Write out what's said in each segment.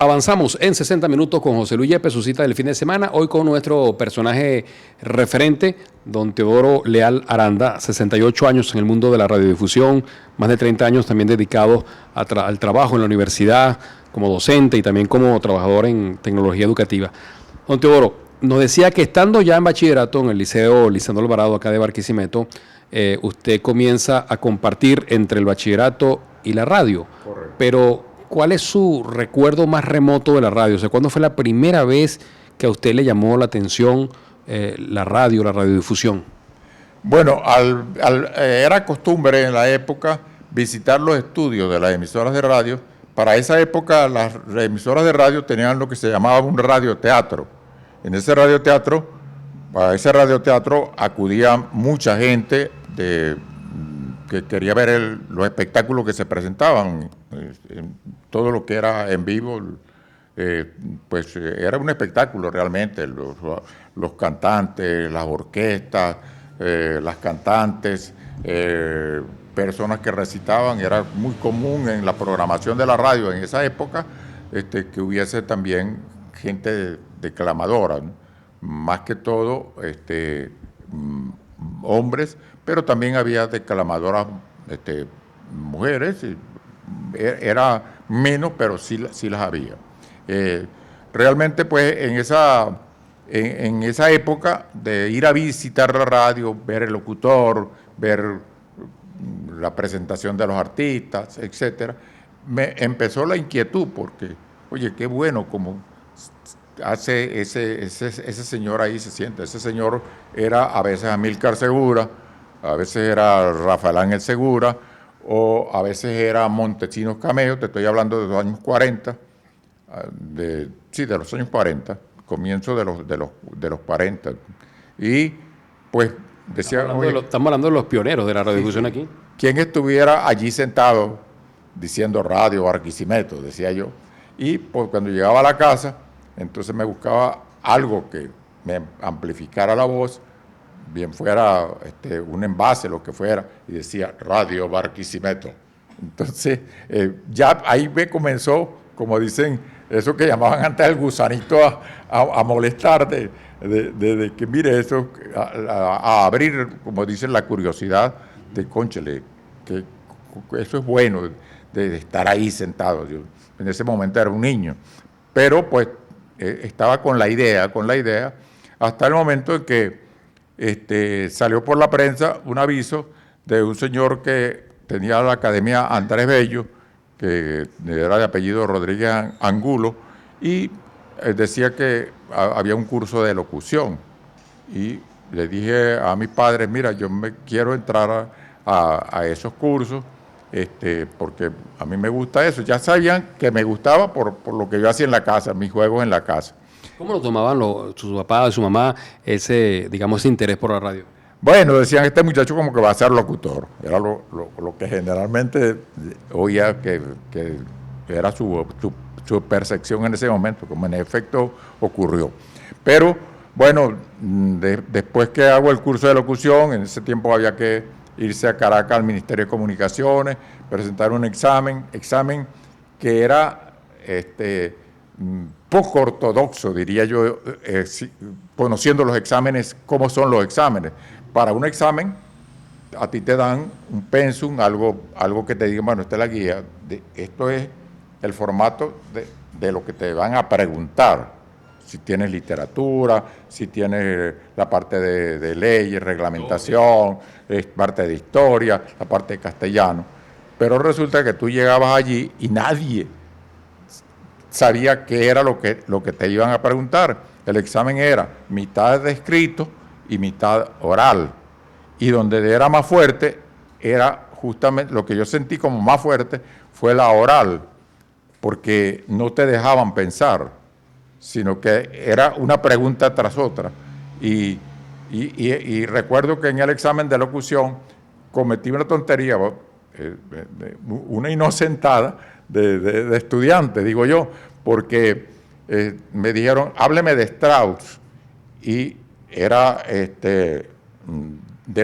Avanzamos en 60 minutos con José Luis Yepes, su cita del fin de semana. Hoy con nuestro personaje referente, don Teodoro Leal Aranda, 68 años en el mundo de la radiodifusión, más de 30 años también dedicado al trabajo en la universidad como docente y también como trabajador en tecnología educativa. Don Teodoro, nos decía que estando ya en bachillerato en el Liceo Lisandro Alvarado, acá de Barquisimeto, usted comienza a compartir entre el bachillerato y la radio. Correcto. Pero ¿cuál es su recuerdo más remoto de la radio? O sea, ¿cuándo fue la primera vez que a usted le llamó la atención la radio, la radiodifusión? Bueno, era costumbre en la época visitar los estudios de las emisoras de radio. Para esa época las emisoras de radio tenían lo que se llamaba un radioteatro. En ese radioteatro, para ese radioteatro acudía mucha gente que quería ver los espectáculos que se presentaban, todo lo que era en vivo, pues era un espectáculo realmente, los cantantes, las orquestas, las cantantes, personas que recitaban. Era muy común en la programación de la radio en esa época que hubiese también gente declamadora, ¿no? Más que todo hombres, pero también había declamadoras mujeres. Era menos, pero sí las había. Realmente, pues, en esa época de ir a visitar la radio, ver el locutor, ver la presentación de los artistas, etcétera, me empezó la inquietud porque, oye, qué bueno como hace ese señor ahí, se siente. Ese señor era a veces Amílcar Segura, a veces era Rafael Ángel Segura, o a veces era Montesinos Cameo. Te estoy hablando de los años 40, de los años 40, comienzo de los 40. Y pues decía... Estamos hablando de los pioneros de la radiodifusión aquí. ¿Quién estuviera allí sentado diciendo radio Barquisimeto? Decía yo. Y pues cuando llegaba a la casa, entonces me buscaba algo que me amplificara la voz, bien fuera un envase, lo que fuera, y decía Radio Barquisimeto. Entonces, ya ahí me comenzó, como dicen, eso que llamaban antes el gusanito a molestar, de que mire eso, a abrir, como dicen, la curiosidad de cónchale, que eso es bueno, de estar ahí sentado. Yo en ese momento era un niño, pero pues estaba con la idea, hasta el momento en que salió por la prensa un aviso de un señor que tenía la Academia Andrés Bello, que era de apellido Rodríguez Angulo, y decía que había un curso de locución. Y le dije a mis padres, mira, yo me quiero entrar a esos cursos, porque a mí me gusta eso. Ya sabían que me gustaba por lo que yo hacía en la casa, mis juegos en la casa. ¿Cómo lo tomaban su papá y su mamá ese interés por la radio? Bueno, decían, este muchacho como que va a ser locutor. Era lo que generalmente oía que era su percepción en ese momento, como en efecto ocurrió. Pero, bueno, después que hago el curso de locución, en ese tiempo había que irse a Caracas al Ministerio de Comunicaciones, presentar un examen que era poco ortodoxo, diría yo, conociendo los exámenes, cómo son los exámenes. Para un examen, a ti te dan un pensum, algo que te diga, bueno, esta es la guía, esto es el formato de lo que te van a preguntar. Si tienes literatura, si tienes la parte de leyes, reglamentación, parte de historia, la parte de castellano. Pero resulta que tú llegabas allí y nadie sabía qué era lo que te iban a preguntar. El examen era mitad de escrito y mitad oral. Y donde era más fuerte, era justamente lo que yo sentí como más fuerte, fue la oral, porque no te dejaban pensar, sino que era una pregunta tras otra. Y recuerdo que en el examen de locución cometí una tontería, una inocentada de estudiante, digo yo, porque me dijeron, hábleme de Strauss, y era de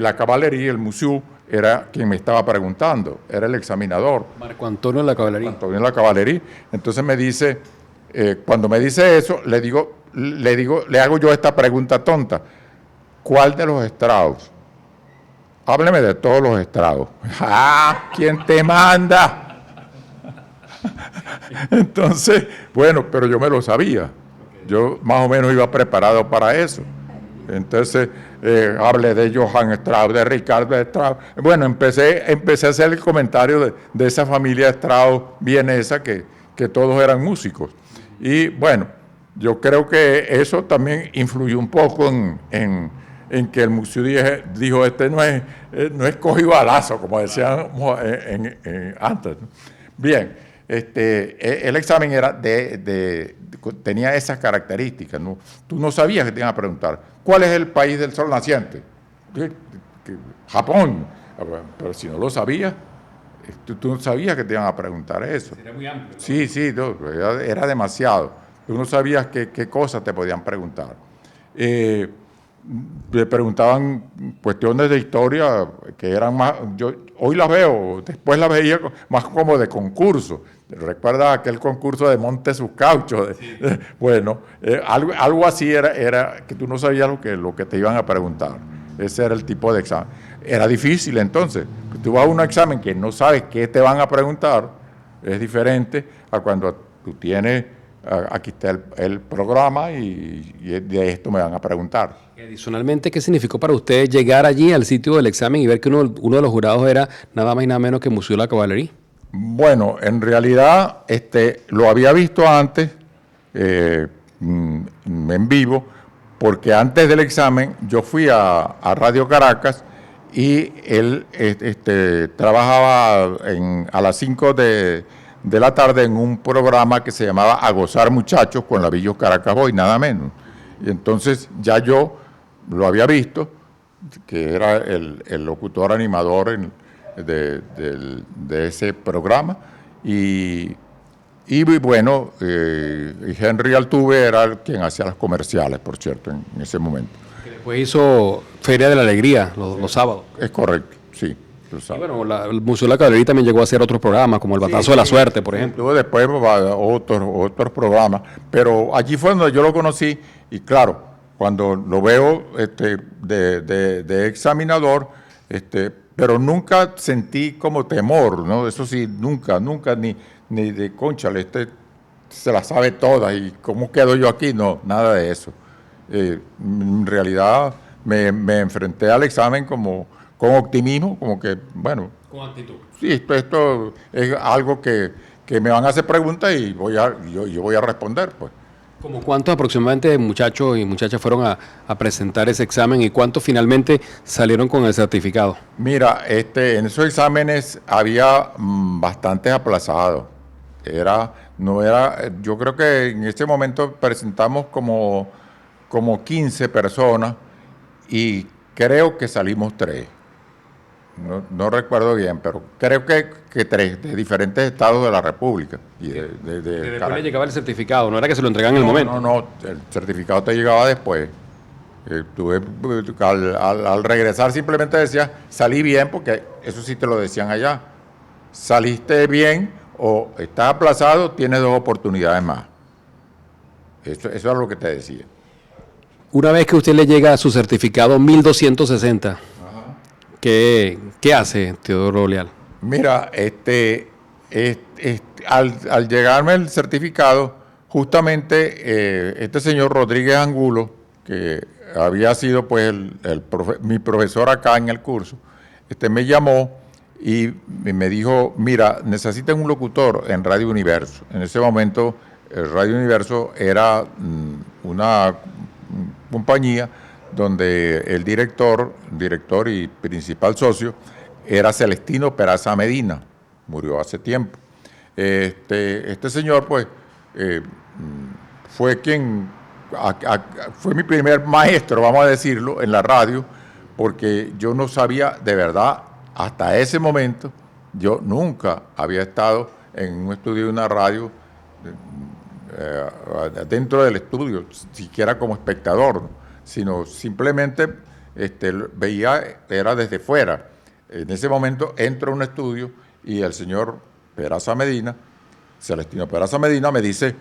la caballería, el museo, era quien me estaba preguntando, era el examinador. Marco Antonio de la Caballería. Antonio de la Caballería. Entonces me dice, cuando me dice eso, le hago yo esta pregunta tonta. ¿Cuál de los estrados? Hábleme de todos los estrados. ¡Ah! ¿Quién te manda? Entonces, bueno, pero yo me lo sabía. Yo más o menos iba preparado para eso. Entonces, hablé de Johann Strauss, de Ricardo Strauss. Bueno, empecé a hacer el comentario de esa familia Strauss vienesa que todos eran músicos. Y bueno, yo creo que eso también influyó un poco en que el museo dijo, no es cogido a lazo, como decían antes. Bien, el examen era tenía esas características, ¿no? Tú no sabías que te iban a preguntar, ¿cuál es el país del sol naciente? Japón. Pero si no lo sabías, tú no sabías que te iban a preguntar eso. Era muy amplio, ¿no? Sí, no, era demasiado. Tú no sabías qué cosas te podían preguntar. Le preguntaban cuestiones de historia que eran más, yo hoy las veo, después las veía más como de concurso. ¿Recuerdas aquel concurso de Monte sus Cauchos? Sí. Bueno, algo así era que tú no sabías lo que te iban a preguntar. Ese era el tipo de examen. Era difícil entonces. Tú vas a un examen que no sabes qué te van a preguntar, es diferente a cuando tú tienes, aquí está el programa y de esto me van a preguntar. Adicionalmente, ¿qué significó para usted llegar allí al sitio del examen y ver que uno de los jurados era nada más y nada menos que Monsieur La Cavallerie? Bueno, en realidad lo había visto antes en vivo, porque antes del examen yo fui a Radio Caracas y él trabajaba a las 5 de la tarde en un programa que se llamaba A Gozar Muchachos con la Villos Caracas Boy, nada menos. Y entonces ya yo lo había visto, que era el locutor animador de ese programa, y bueno, Henry Altuve era quien hacía las comerciales, por cierto, en ese momento. Que después hizo Feria de la Alegría los sábados. Es correcto, sí. Y bueno, el Museo de la Caballería también llegó a hacer otros programas, como el Batazo de la Suerte, por ejemplo. Tuvo después otros programas, pero allí fue donde yo lo conocí, y claro, cuando lo veo de examinador, pero nunca sentí como temor, ¿no? Eso sí, nunca, ni de cónchale, se la sabe toda, y ¿cómo quedo yo aquí? No, nada de eso. En realidad me enfrenté al examen con optimismo, como que, bueno. Con actitud. Sí, esto es algo que me van a hacer preguntas y yo voy a responder, pues. ¿Como cuántos aproximadamente muchachos y muchachas fueron a presentar ese examen y cuántos finalmente salieron con el certificado? Mira, en esos exámenes había bastantes aplazados. Yo creo que en ese momento presentamos como 15 personas y creo que salimos 3. No recuerdo bien, pero creo que 3 de diferentes estados de la República. Y después le llegaba el certificado, no era que se lo entregaban en el momento. No, el certificado te llegaba después. Al regresar simplemente decía, salí bien, porque eso sí te lo decían allá. Saliste bien o estás aplazado, tienes 2 oportunidades más. Eso es lo que te decía. Una vez que usted le llega a su certificado 1260, ¿qué hace Teodoro Leal? Mira, al llegarme el certificado, justamente este señor Rodríguez Angulo, que había sido pues mi profesor acá en el curso, me llamó y me dijo, mira, necesitan un locutor en Radio Universo. En ese momento, Radio Universo era una compañía donde el director y principal socio era Celestino Peraza Medina, murió hace tiempo. Este señor, pues, fue fue mi primer maestro, vamos a decirlo, en la radio, porque yo no sabía, de verdad, hasta ese momento, yo nunca había estado en un estudio de una radio, dentro del estudio, siquiera como espectador, ¿no? Sino simplemente veía, era desde fuera. En ese momento entro a un estudio y el señor Peraza Medina, Celestino Peraza Medina, me dice,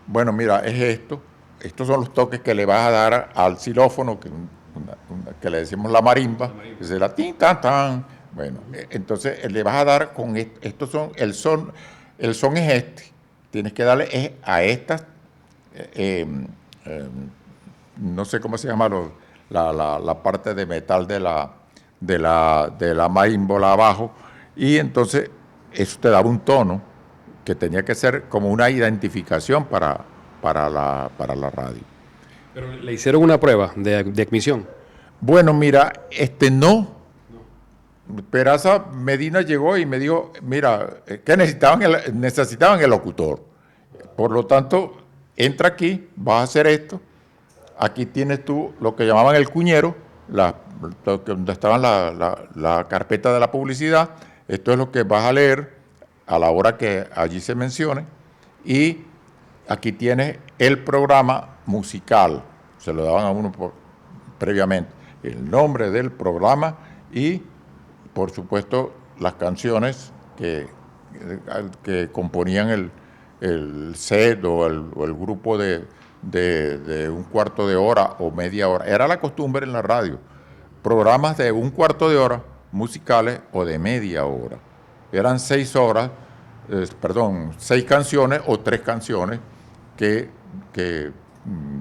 Bueno, mira, es esto. Estos son los toques que le vas a dar al xilófono, que le decimos la marimba, que es la tin, tan, tan. Bueno, entonces le vas a dar con estos son, el son es este. Tienes que darle a estas, no sé cómo se llama la parte de metal de la marimbola abajo, y entonces eso te daba un tono que tenía que ser como una identificación para la radio. Pero le hicieron una prueba de admisión. Bueno, mira, no. Peraza Medina llegó y me dijo, mira, que necesitaban el locutor. Por lo tanto, entra aquí, vas a hacer esto. Aquí tienes tú lo que llamaban el cuñero, donde estaban la carpeta de la publicidad. Esto es lo que vas a leer a la hora que allí se mencione. Y aquí tienes el programa musical. Se lo daban a uno previamente. El nombre del programa y, por supuesto, las canciones que componían el set o el grupo de un cuarto de hora o media hora. Era la costumbre en la radio. Programas de un cuarto de hora musicales o de media hora. Eran 6 horas, 6 canciones o 3 canciones que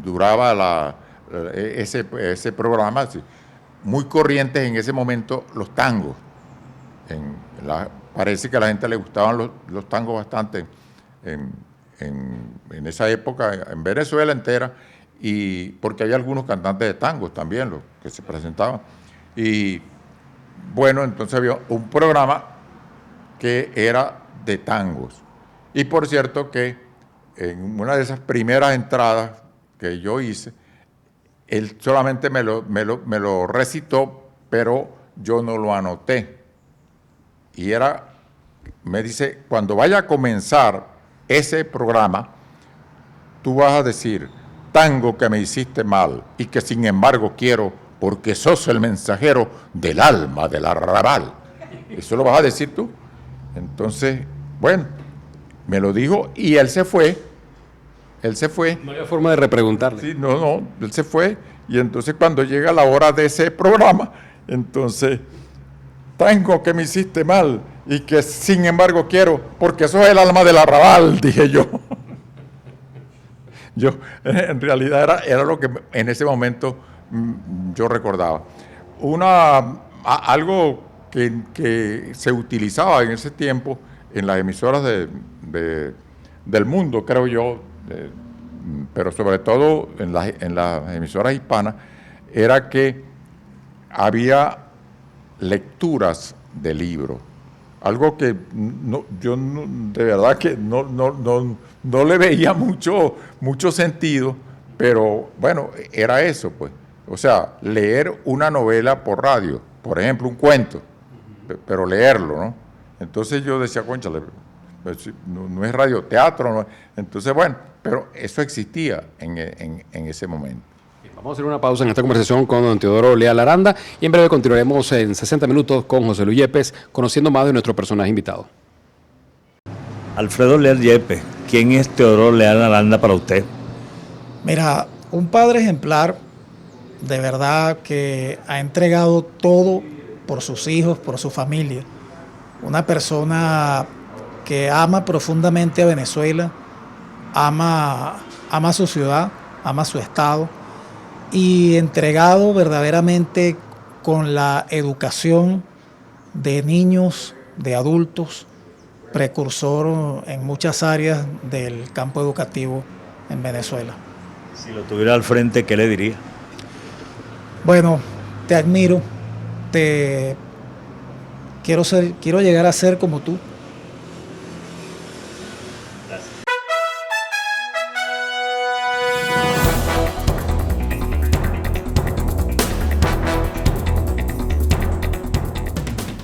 duraba ese programa. Muy corrientes en ese momento los tangos. Parece que a la gente le gustaban los tangos bastante en esa época, en Venezuela entera, y porque había algunos cantantes de tangos también, los que se presentaban. Y bueno, entonces había un programa que era de tangos. Y por cierto que en una de esas primeras entradas que yo hice, él solamente me lo recitó, pero yo no lo anoté. Y me dice, cuando vaya a comenzar ese programa, tú vas a decir, tango que me hiciste mal y que sin embargo quiero porque sos el mensajero del alma del arrabal. Eso lo vas a decir tú. Entonces, bueno, me lo dijo y él se fue. No había forma de repreguntarle. Sí, no, él se fue. Y entonces cuando llega la hora de ese programa, entonces, tango que me hiciste mal y que sin embargo quiero, porque sos el alma del arrabal, dije yo. Yo, en realidad era lo que en ese momento yo recordaba. Algo que se utilizaba en ese tiempo en las emisoras del mundo, creo yo, pero sobre todo en las emisoras hispanas, era que había lecturas de libros. Algo que yo de verdad que no le veía mucho sentido, pero bueno, era eso, pues. O sea, leer una novela por radio, por ejemplo, un cuento, pero leerlo, ¿no? Entonces yo decía, cónchale, no es radioteatro, no. Entonces, bueno, pero eso existía en ese momento. Vamos a hacer una pausa en esta conversación con don Teodoro Leal Aranda y en breve continuaremos en 60 minutos con José Luis Yepes, conociendo más de nuestro personaje invitado. Alfredo Leal Yepes, ¿quién es Teodoro Leal Aranda para usted? Mira, un padre ejemplar, de verdad que ha entregado todo por sus hijos, por su familia. Una persona que ama profundamente a Venezuela, ama su ciudad, ama su estado, y entregado verdaderamente con la educación de niños, de adultos, precursor en muchas áreas del campo educativo en Venezuela. Si lo tuviera al frente, ¿qué le diría? Bueno, te admiro, quiero llegar a ser como tú. Gracias.